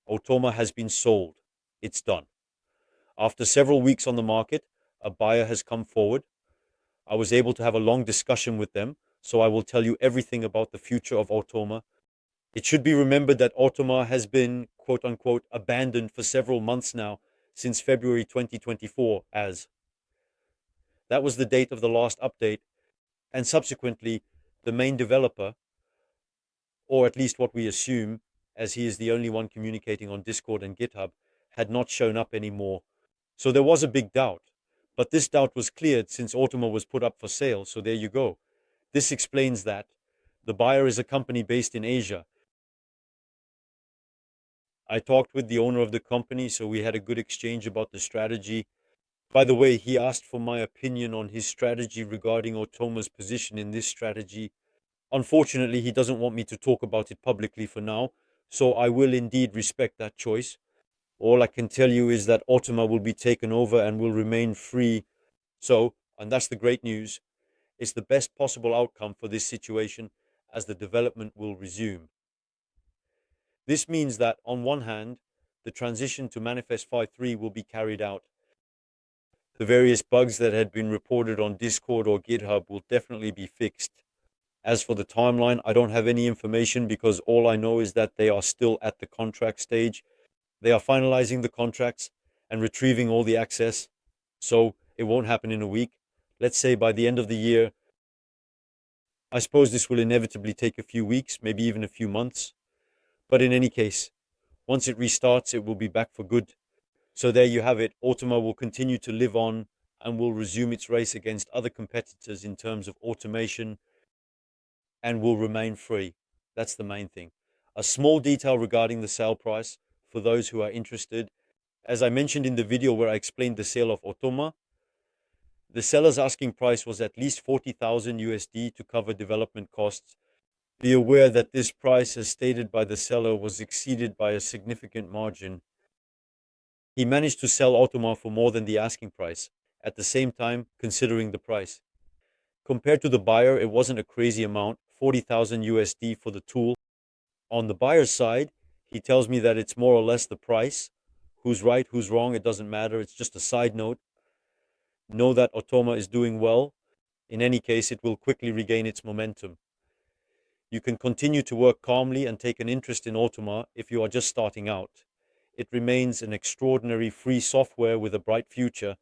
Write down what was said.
Automa has been sold. It's done. After several weeks on the market, a buyer has come forward. I was able to have a long discussion with them, so I will tell you everything about the future of Automa. It should be remembered that Automa has been, quote unquote, abandoned for several months now, since February 2024, as that was the date of the last update, and subsequently, the main developer, or at least what we assume, as he is the only one communicating on Discord and GitHub, had not shown up anymore. So there was a big doubt. But this doubt was cleared since Automa was put up for sale, so there you go. This explains that. The buyer is a company based in Asia. I talked with the owner of the company, so we had a good exchange about the strategy. By the way, he asked for my opinion on his strategy regarding Automa's position in this strategy. Unfortunately, he doesn't want me to talk about it publicly for now, so I will indeed respect that choice. All I can tell you is that Automa will be taken over and will remain free. So, and that's the great news, it's the best possible outcome for this situation as the development will resume. This means that, on one hand, the transition to Manifest 5.3 will be carried out. The various bugs that had been reported on Discord or GitHub will definitely be fixed. As for the timeline, I don't have any information because all I know is that they are still at the contract stage. They are finalizing the contracts and retrieving all the access. So it won't happen in a week. Let's say by the end of the year. I suppose this will inevitably take a few weeks, maybe even a few months. But in any case, once it restarts, it will be back for good. So there you have it. Automa will continue to live on and will resume its race against other competitors in terms of automation and will remain free. That's the main thing. A small detail regarding the sale price for those who are interested. As I mentioned in the video where I explained the sale of Automa, the seller's asking price was at least 40,000 USD to cover development costs. Be aware that this price, as stated by the seller, was exceeded by a significant margin. He managed to sell Automa for more than the asking price, at the same time considering the price. Compared to the buyer, it wasn't a crazy amount, 40,000 USD for the tool. On the buyer's side, he tells me that it's more or less the price. Who's right, who's wrong, it doesn't matter. It's just a side note. Know that Automa is doing well. In any case, it will quickly regain its momentum. You can continue to work calmly and take an interest in Automa if you are just starting out. It remains an extraordinary free software with a bright future,